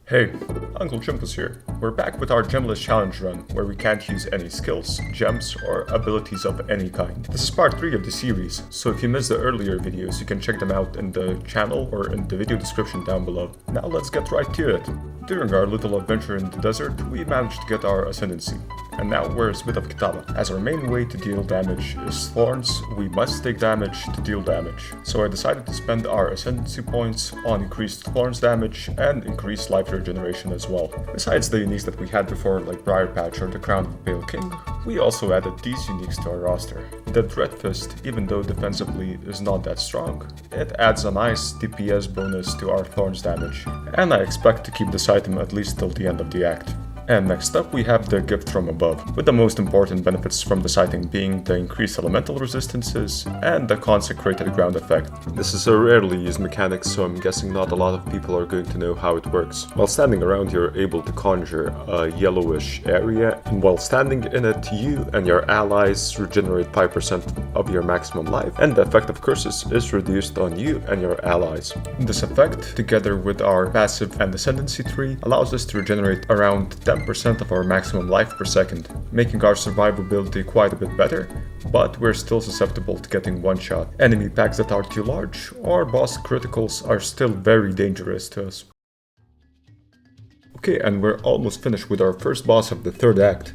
Hey, Uncle Chimpus here. We're back with our gemless challenge run, where we can't use any skills, gems, or abilities of any kind. This is part 3 of the series, so if you missed the earlier videos, you can check them out in the channel or in the video description down below. Now let's get right to it. During our little adventure in the desert, we managed to get our ascendancy. And now we're a Smith of Kitaba. As our main way to deal damage is thorns, we must take damage to deal damage. So I decided to spend our ascendancy points on increased thorns damage and increased life regeneration as well. Besides the uniques that we had before, like Briar Patch or the Crown of the Pale King, we also added these uniques to our roster. The Dread Fist, even though defensively is not that strong, it adds a nice DPS bonus to our thorns damage, and I expect to keep this item at least till the end of the act. And next up we have the Gift from Above, with the most important benefits from this item being the increased elemental resistances and the Consecrated Ground effect. This is a rarely used mechanic, so I'm guessing not a lot of people are going to know how it works. While standing around, you're able to conjure a yellowish area, and while standing in it, you and your allies regenerate 5% of your maximum life, and the effect of curses is reduced on you and your allies. This effect, together with our passive and ascendancy tree, allows us to regenerate around 10% of our maximum life per second, making our survivability quite a bit better, but we're still susceptible to getting one-shot. Enemy packs that are too large or boss criticals are still very dangerous to us. Okay, and we're almost finished with our first boss of the third act.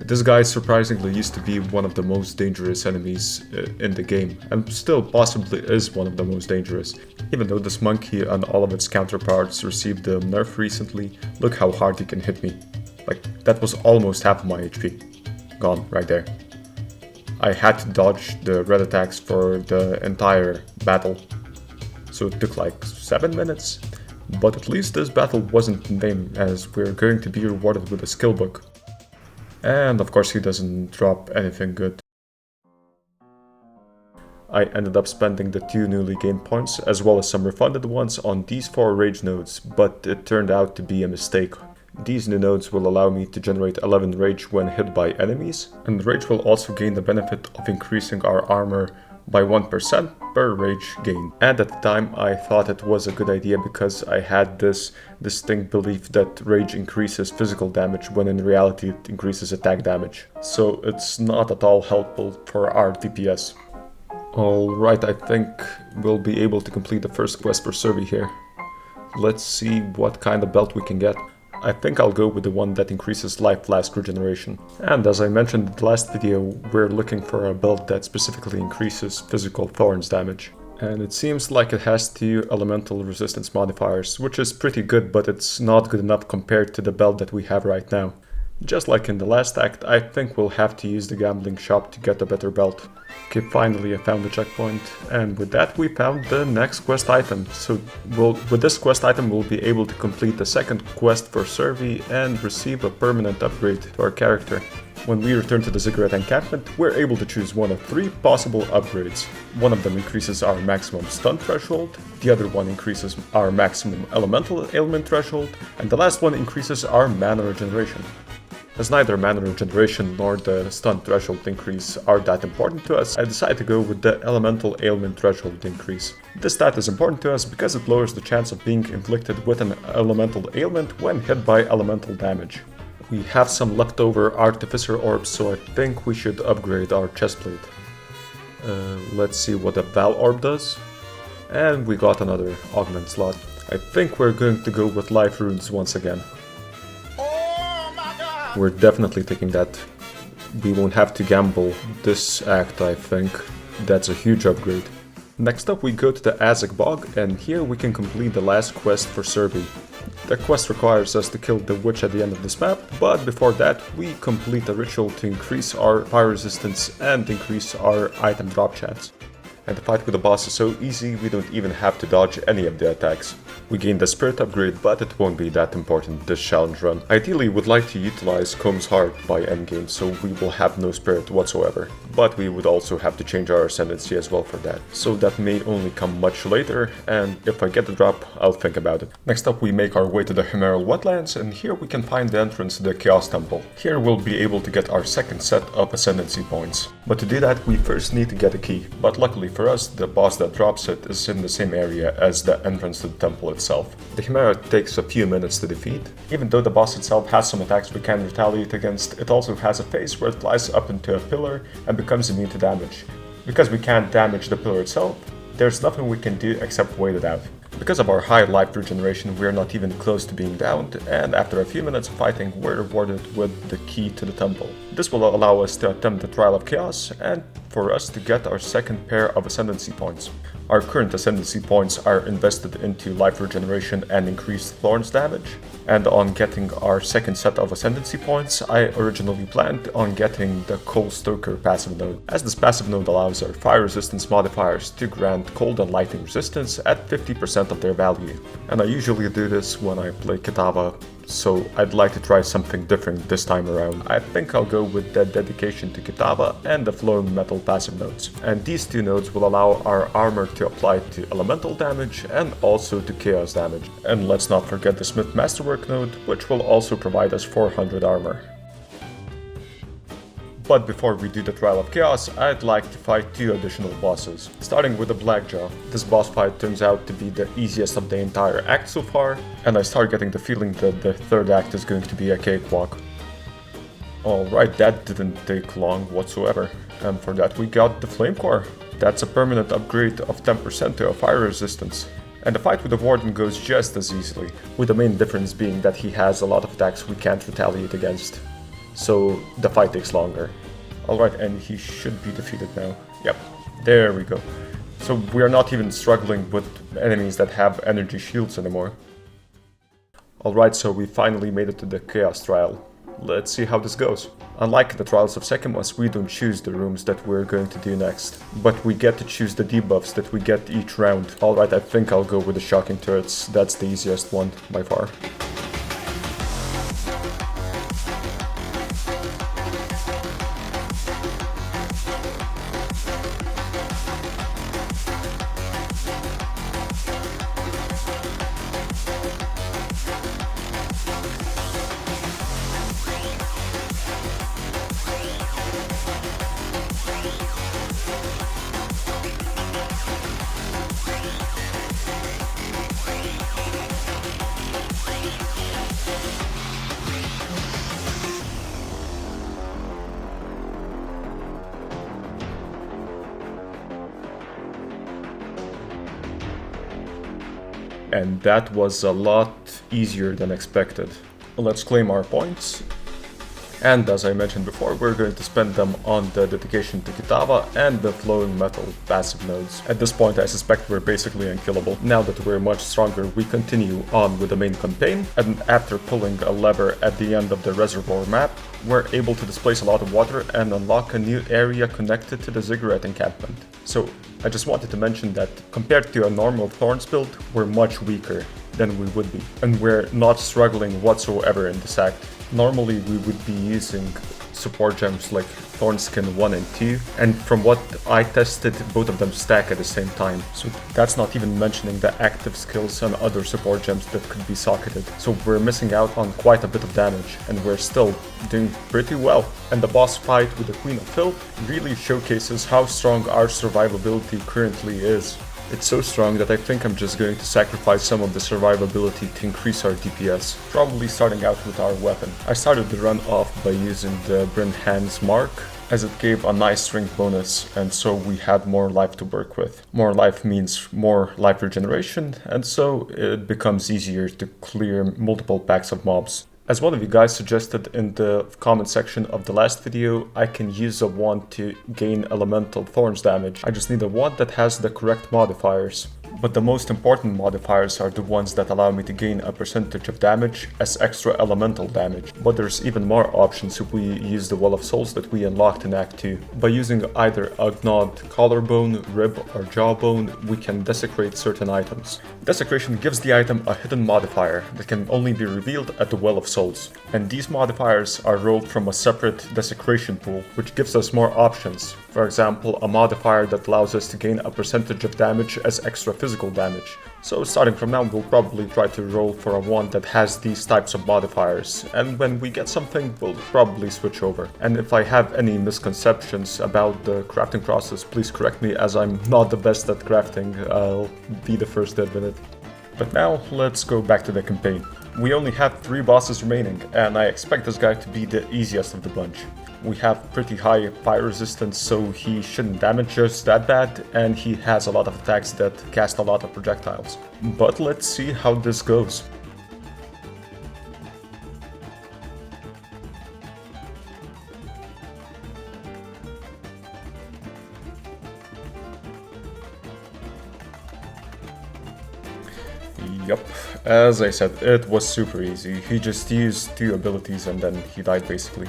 This guy surprisingly used to be one of the most dangerous enemies in the game, and still possibly is one of the most dangerous. Even though this monkey and all of its counterparts received a nerf recently, look how hard he can hit me. Like, that was almost half of my HP. Gone, right there. I had to dodge the red attacks for the entire battle, so it took like 7 minutes. But at least this battle wasn't in vain, as we're going to be rewarded with a skill book. And of course he doesn't drop anything good. I ended up spending the 2 newly gained points, as well as some refunded ones, on these 4 rage nodes, but it turned out to be a mistake. These new nodes will allow me to generate 11 rage when hit by enemies, and rage will also gain the benefit of increasing our armor by 1% per rage gain. And at the time I thought it was a good idea because I had this distinct belief that rage increases physical damage when in reality it increases attack damage. So it's not at all helpful for our DPS. Alright, I think we'll be able to complete the first quest for Survey here. Let's see what kind of belt we can get. I think I'll go with the one that increases life flask regeneration. And as I mentioned in the last video, we're looking for a belt that specifically increases physical thorns damage. And it seems like it has 2 elemental resistance modifiers, which is pretty good, but it's not good enough compared to the belt that we have right now. Just like in the last act, I think we'll have to use the gambling shop to get a better belt. Okay, finally I found the checkpoint, and with that we found the next quest item. So with this quest item we'll be able to complete the second quest for Survey and receive a permanent upgrade to our character. When we return to the Clearfell Encampment, we're able to choose one of 3 possible upgrades. One of them increases our maximum stun threshold, the other one increases our maximum elemental ailment threshold, and the last one increases our mana regeneration. As neither mana regeneration nor the stun threshold increase are that important to us, I decided to go with the elemental ailment threshold increase. This stat is important to us because it lowers the chance of being inflicted with an elemental ailment when hit by elemental damage. We have some leftover Artificer orbs, so I think we should upgrade our chestplate. Let's see what the Val orb does. And we got another augment slot. I think we're going to go with life runes once again. We're definitely taking that. We won't have to gamble this act, I think. That's a huge upgrade. Next up we go to the Azek Bog, and here we can complete the last quest for Survey. The quest requires us to kill the witch at the end of this map, but before that we complete a ritual to increase our fire resistance and increase our item drop chance. And the fight with the boss is so easy we don't even have to dodge any of the attacks. We gained the spirit upgrade, but it won't be that important this challenge run. Ideally would like to utilize Comb's Heart by endgame, so we will have no spirit whatsoever. But we would also have to change our ascendancy as well for that. So that may only come much later, and if I get the drop, I'll think about it. Next up we make our way to the Humeral Wetlands, and here we can find the entrance to the Chaos Temple. Here we'll be able to get our second set of ascendancy points. But to do that we first need to get a key, but luckily for us, the boss that drops it is in the same area as the entrance to the temple itself. itself. The Chimera takes a few minutes to defeat. Even though the boss itself has some attacks we can retaliate against, it also has a phase where it flies up into a pillar and becomes immune to damage. Because we can't damage the pillar itself, there's nothing we can do except wait it out. Because of our high life regeneration, we're not even close to being downed, and after a few minutes of fighting, we're rewarded with the key to the temple. This will allow us to attempt the Trial of Chaos, and for us to get our second pair of ascendancy points. Our current ascendancy points are invested into life regeneration and increased thorns damage, and on getting our second set of ascendancy points, I originally planned on getting the Coal Stoker passive node, as this passive node allows our fire resistance modifiers to grant cold and lightning resistance at 50% of their value. And I usually do this when I play Kitava, so I'd like to try something different this time around. I think I'll go with the dedication to Kitava and the flowing metal passive nodes. And these two nodes will allow our armor to apply to elemental damage and also to chaos damage. And let's not forget the Smith Masterwork node, which will also provide us 400 armor. But before we do the Trial of Chaos, I'd like to fight two additional bosses. Starting with the Blackjaw. This boss fight turns out to be the easiest of the entire act so far, and I start getting the feeling that the third act is going to be a cakewalk. Alright, that didn't take long whatsoever. And for that we got the Flame Core. That's a permanent upgrade of 10% to a fire resistance. And the fight with the Warden goes just as easily, with the main difference being that he has a lot of attacks we can't retaliate against. So the fight takes longer. Alright, and he should be defeated now. Yep, there we go. So we are not even struggling with enemies that have energy shields anymore. Alright, so we finally made it to the Chaos Trial. Let's see how this goes. Unlike the Trials of Sekimas, we don't choose the rooms that we're going to do next, but we get to choose the debuffs that we get each round. Alright, I think I'll go with the Shocking Turrets. That's the easiest one by far. And that was a lot easier than expected. Let's claim our points. And as I mentioned before, we're going to spend them on the dedication to Kitava and the flowing metal passive nodes. At this point I suspect we're basically unkillable. Now that we're much stronger, we continue on with the main campaign, and after pulling a lever at the end of the reservoir map, we're able to displace a lot of water and unlock a new area connected to the Ziggurat encampment. So I just wanted to mention that compared to a normal Thorns build, we're much weaker than we would be, and we're not struggling whatsoever in this act. Normally we would be using support gems like Thornskin 1 and 2, and from what I tested, both of them stack at the same time. So that's not even mentioning the active skills and other support gems that could be socketed. So we're missing out on quite a bit of damage, and we're still doing pretty well. And the boss fight with the Queen of Filth really showcases how strong our survivability currently is. It's so strong that I think I'm just going to sacrifice some of the survivability to increase our DPS, probably starting out with our weapon. I started the run off by using the Bryn Hand's Mark, as it gave a nice strength bonus, and so we had more life to work with. More life means more life regeneration, and so it becomes easier to clear multiple packs of mobs. As one of you guys suggested in the comment section of the last video, I can use a wand to gain elemental thorns damage. I just need a wand that has the correct modifiers. But the most important modifiers are the ones that allow me to gain a percentage of damage as extra elemental damage. But there's even more options if we use the Well of Souls that we unlocked in Act 2. By using either a gnawed collarbone, rib or jawbone, we can desecrate certain items. Desecration gives the item a hidden modifier that can only be revealed at the Well of Souls. And these modifiers are rolled from a separate desecration pool, which gives us more options. For example, a modifier that allows us to gain a percentage of damage as extra physical damage. So starting from now, we'll probably try to roll for a wand that has these types of modifiers, and when we get something, we'll probably switch over. And if I have any misconceptions about the crafting process, please correct me, as I'm not the best at crafting. I'll be the first to admit it. But now, let's go back to the campaign. We only have 3 bosses remaining, and I expect this guy to be the easiest of the bunch. We have pretty high fire resistance, so he shouldn't damage us that bad, and he has a lot of attacks that cast a lot of projectiles. But let's see how this goes. Yup, as I said, it was super easy. He just used 2 abilities and then he died basically.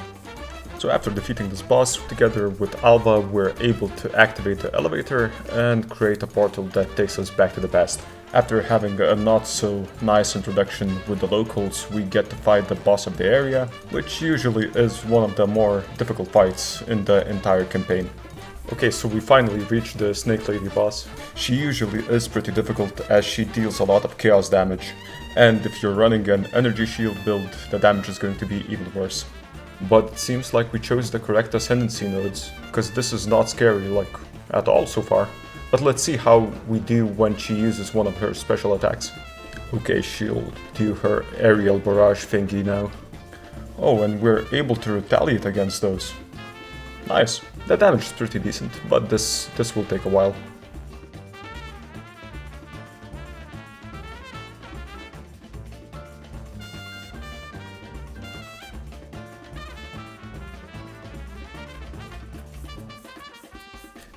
So after defeating this boss, together with Alva, we're able to activate the elevator and create a portal that takes us back to the past. After having a not so nice introduction with the locals, we get to fight the boss of the area, which usually is one of the more difficult fights in the entire campaign. Okay, so we finally reached the Snake Lady boss. She usually is pretty difficult as she deals a lot of chaos damage, and if you're running an energy shield build, the damage is going to be even worse. But it seems like we chose the correct ascendancy nodes, because this is not scary like at all so far. But let's see how we do when she uses one of her special attacks. Okay, she'll do her aerial barrage thingy now. Oh, and we're able to retaliate against those. Nice. The damage is pretty decent, but this will take a while.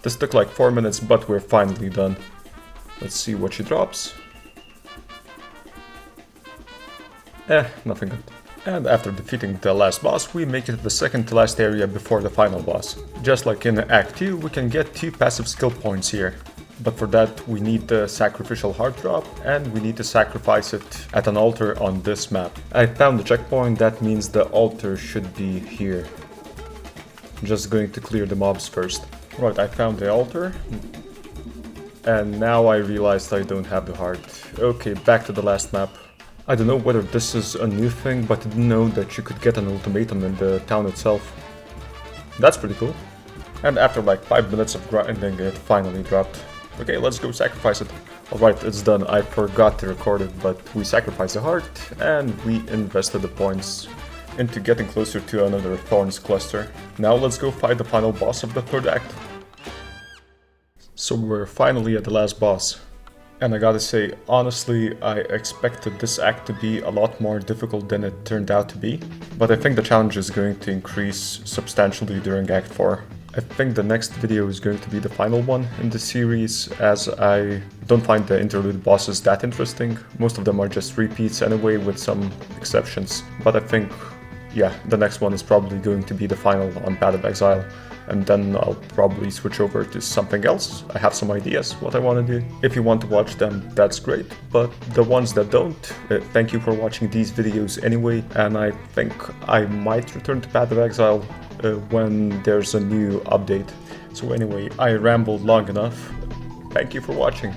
This took like 4 minutes, but we're finally done. Let's see what she drops. Nothing good. And after defeating the last boss, we make it to the second to last area before the final boss. Just like in Act 2, we can get 2 passive skill points here. But for that, we need the sacrificial heart drop, and we need to sacrifice it at an altar on this map. I found the checkpoint, that means the altar should be here. Just going to clear the mobs first. Right, I found the altar. And now I realized I don't have the heart. Okay, back to the last map. I don't know whether this is a new thing, but I didn't know that you could get an ultimatum in the town itself. That's pretty cool. And after like 5 minutes of grinding, it finally dropped. Okay, let's go sacrifice it. Alright, it's done. I forgot to record it, but we sacrificed the heart, and we invested the points into getting closer to another Thorns cluster. Now let's go fight the final boss of the third act. So we're finally at the last boss. And I gotta say, honestly, I expected this act to be a lot more difficult than it turned out to be. But I think the challenge is going to increase substantially during Act 4. I think the next video is going to be the final one in the series, as I don't find the interlude bosses that interesting. Most of them are just repeats anyway, with some exceptions. But I think, yeah, the next one is probably going to be the final on Path of Exile. And then I'll probably switch over to something else. I have some ideas what I want to do. If you want to watch them, that's great. But the ones that don't, thank you for watching these videos anyway. And I think I might return to Path of Exile when there's a new update. So anyway, I rambled long enough. Thank you for watching.